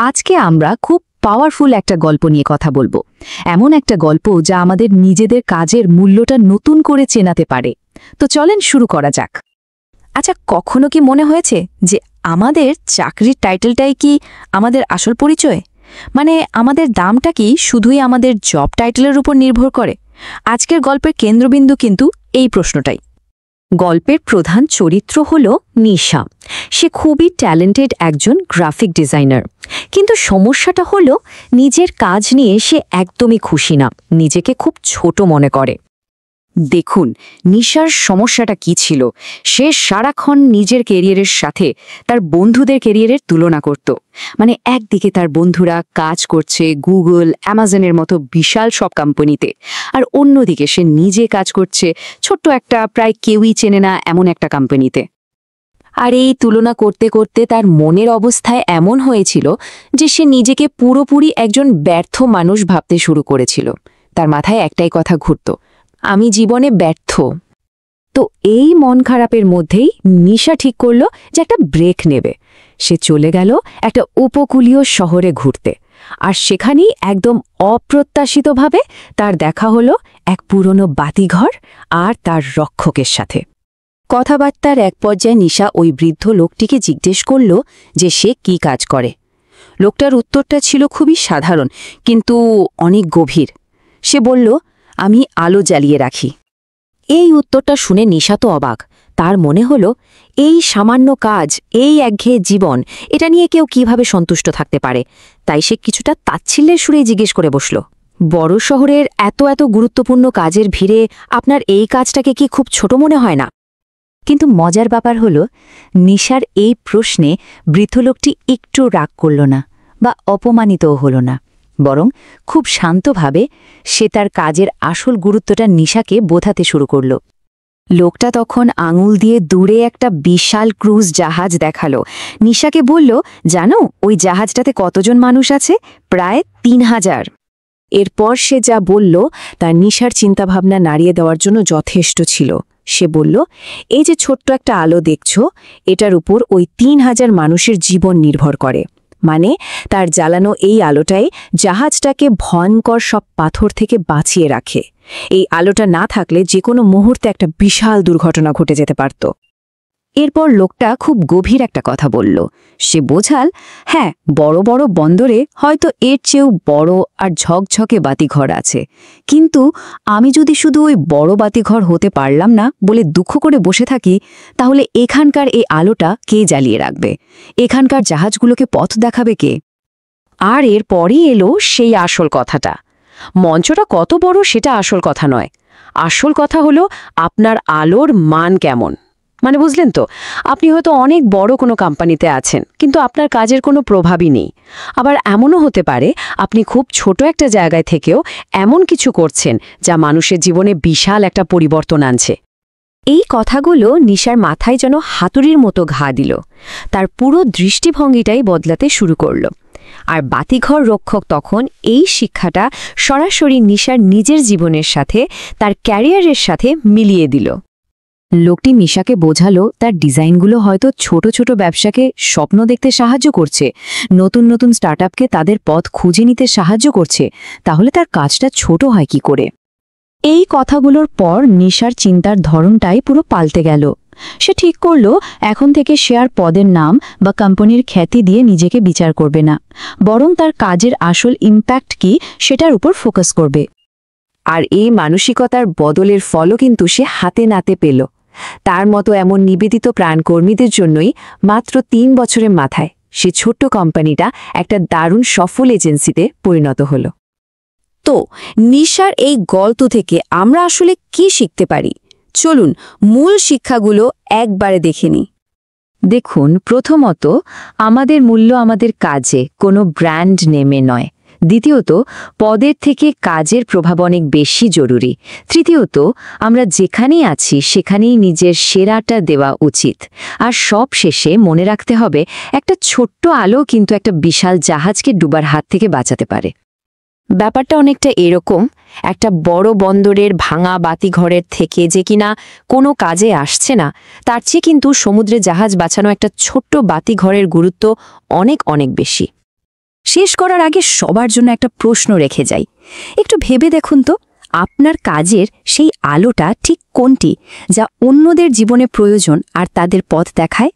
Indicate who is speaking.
Speaker 1: আজকে আমরা খুব পাওয়ারফুল একটা গল্প নিয়ে কথা বলবো। এমন একটা গল্প যা আমাদের নিজেদের কাজের মূল্যটা নতুন করে চেনাতে পারে। তো চলেন শুরু করা যাক। আচ্ছা, কখনো কি মনে হয়েছে যে আমাদের চাকরির টাইটেলটাই কি আমাদের আসল পরিচয়? মানে আমাদের দামটা কি শুধুই আমাদের জব টাইটেলের উপর নির্ভর করে? আজকের গল্পের কেন্দ্রবিন্দু কিন্তু এই প্রশ্নটাই। গল্পের প্রধান চরিত্র হল নিশা। সে খুবই ট্যালেন্টেড একজন গ্রাফিক ডিজাইনার, কিন্তু সমস্যাটা হলো নিজের কাজ নিয়ে সে একদমই খুশি না, নিজেকে খুব ছোট মনে করে। দেখুন, নিশার সমস্যাটা কি ছিল। সে সারাক্ষণ নিজের কেরিয়ারের সাথে তার বন্ধুদের কেরিয়ারের তুলনা করত। মানে একদিকে তার বন্ধুরা কাজ করছে গুগল, অ্যামাজনের মতো বিশাল সব কোম্পানিতে, আর অন্যদিকে সে নিজে কাজ করছে ছোট্ট একটা প্রায় কেউই চেনে না এমন একটা কোম্পানিতে। আর এই তুলনা করতে করতে তার মনের অবস্থায় এমন হয়েছিল যে সে নিজেকে পুরোপুরি একজন ব্যর্থ মানুষ ভাবতে শুরু করেছিল। তার মাথায় একটাই কথা ঘুরত, আমি জীবনে ব্যর্থ। তো এই মন খারাপের মধ্যেই নিশা ঠিক করল যে একটা ব্রেক নেবে। সে চলে গেল একটা উপকূলীয় শহরে ঘুরতে, আর সেখানেই একদম অপ্রত্যাশিতভাবে তার দেখা হলো এক পুরনো বাতিঘর আর তার রক্ষকের সাথে। কথাবার্তার এক পর্যায়ে নিশা ওই বৃদ্ধ লোকটিকে জিজ্ঞেস করল যে সে কি কাজ করে। লোকটার উত্তরটা ছিল খুবই সাধারণ কিন্তু অনেক গভীর। সে বলল, আমি আলো জ্বালিয়ে রাখি। এই উত্তরটা শুনে নিশা তো অবাক। তার মনে হলো এই সামান্য কাজ, এই একঘেয়ে জীবন, এটা নিয়ে কেউ কিভাবে সন্তুষ্ট থাকতে পারে। তাই সে কিছুটা তাচ্ছিল্যের সুরে জিজ্ঞেস করে বসল, বড় শহরের এত এত গুরুত্বপূর্ণ কাজের ভিড়ে আপনার এই কাজটাকে কি খুব ছোট মনে হয় না? কিন্তু মজার ব্যাপার হলো, নিশার এই প্রশ্নে বৃদ্ধ লোকটি একটু রাগ করল না বা অপমানিতও হল না, বরং খুব শান্তভাবে সে তার কাজের আসল গুরুত্বটা নিশাকে বোঝাতে শুরু করল। লোকটা তখন আঙুল দিয়ে দূরে একটা বিশাল ক্রুজ জাহাজ দেখালো। নিশাকে বলল, জানো ওই জাহাজটাতে কতজন মানুষ আছে? প্রায় ৩,০০০। এরপর সে যা বলল তা নিশার চিন্তাভাবনা নাড়িয়ে দেওয়ার জন্য যথেষ্ট ছিল। সে বলল, এই যে ছোট্ট একটা আলো দেখছ, এটার উপর ওই ৩,০০০ মানুষের জীবন নির্ভর করে। মানে তার জ্বালানো এই আলোটাই জাহাজটাকে ভয়ঙ্কর সব পাথর থেকে বাঁচিয়ে রাখে। এই আলোটা না থাকলে যে কোনো মুহূর্তে একটা বিশাল দুর্ঘটনা ঘটে যেতে পারত। এরপর লোকটা খুব গভীর একটা কথা বলল। সে বোঝাল, হ্যাঁ, বড় বড় বন্দরে হয়তো এর চেয়েও বড় আর ঝকঝকে বাতিঘর আছে, কিন্তু আমি যদি শুধু ওই বড় বাতিঘর হতে পারলাম না বলে দুঃখ করে বসে থাকি, তাহলে এখানকার এই আলোটা কে জ্বালিয়ে রাখবে? এখানকার জাহাজগুলোকে পথ দেখাবে কে? আর এর পরই এলো সেই আসল কথাটা। মঞ্চটা কত বড় সেটা আসল কথা নয়, আসল কথা হলো আপনার আলোর মান কেমন। মানে বুঝলেন তো, আপনি হয়তো অনেক বড় কোনো কোম্পানিতে আছেন, কিন্তু আপনার কাজের কোনো প্রভাবই নেই। আবার এমনও হতে পারে আপনি খুব ছোট একটা জায়গায় থেকেও এমন কিছু করছেন যা মানুষের জীবনে বিশাল একটা পরিবর্তন আনছে। এই কথাগুলো নিশার মাথায় যেন হাতুড়ির মতো ঘা দিল। তার পুরো দৃষ্টিভঙ্গিটাই বদলাতে শুরু করল। আর বাতিঘর রক্ষক তখন এই শিক্ষাটা সরাসরি নিশার নিজের জীবনের সাথে, তার ক্যারিয়ারের সাথে মিলিয়ে দিল। লোকটি মিশাকে বোঝালো তার ডিজাইনগুলো হয়তো ছোট ছোট ব্যবসাকে স্বপ্ন দেখতে সাহায্য করছে, নতুন নতুন স্টার্টআপকে তাদের পথ খুঁজে নিতে সাহায্য করছে। তাহলে তার কাজটা ছোট হয় কি করে? এই কথাগুলোর পর নিশার চিন্তার ধরনটাই পুরো পাল্টে গেল। সে ঠিক করল এখন থেকে সে আর পদের নাম বা কোম্পানির খ্যাতি দিয়ে নিজেকে বিচার করবে না, বরং তার কাজের আসল ইম্প্যাক্ট কি সেটার উপর ফোকাস করবে। আর এই মানসিকতার বদলের ফলও কিন্তু সে হাতে নাতে পেল। তার মতো এমন নিবেদিত প্রাণকর্মীদের জন্যই মাত্র ৩ বছরের মাথায় সে ছোট্ট কোম্পানিটা একটা দারুণ সফল এজেন্সিতে পরিণত হল। তো নিশার এই গল্প থেকে আমরা আসলে কি শিখতে পারি? চলুন মূল শিক্ষাগুলো একবারে দেখে নিই। দেখুন, প্রথমত, আমাদের মূল্য আমাদের কাজে, কোনো ব্র্যান্ড নেমে নয়। দ্বিতীয়ত, পদের থেকে কাজের প্রভাব অনেক বেশি জরুরি। তৃতীয়ত, আমরা যেখানেই আছি সেখানেই নিজের সেরাটা দেওয়া উচিত। আর সব শেষে মনে রাখতে হবে, একটা ছোট্ট আলো কিন্তু একটা বিশাল জাহাজকে ডুবার হাত থেকে বাঁচাতে পারে। ব্যাপারটা অনেকটা এরকম, একটা বড় বন্দরের ভাঙা বাতিঘরের থেকে যে কিনা কোনো কাজে আসছে না, তার চেয়ে কিন্তু সমুদ্রে জাহাজ বাঁচানো একটা ছোট্ট বাতিঘরের গুরুত্ব অনেক অনেক বেশি। শেষ করার আগে সবার জন্য একটা প্রশ্ন রেখে যাই। একটু ভেবে দেখুন তো, আপনার কাজের সেই আলোটা ঠিক কোনটি, যা অন্যদের জীবনে প্রয়োজন আর তাদের পথ দেখায়?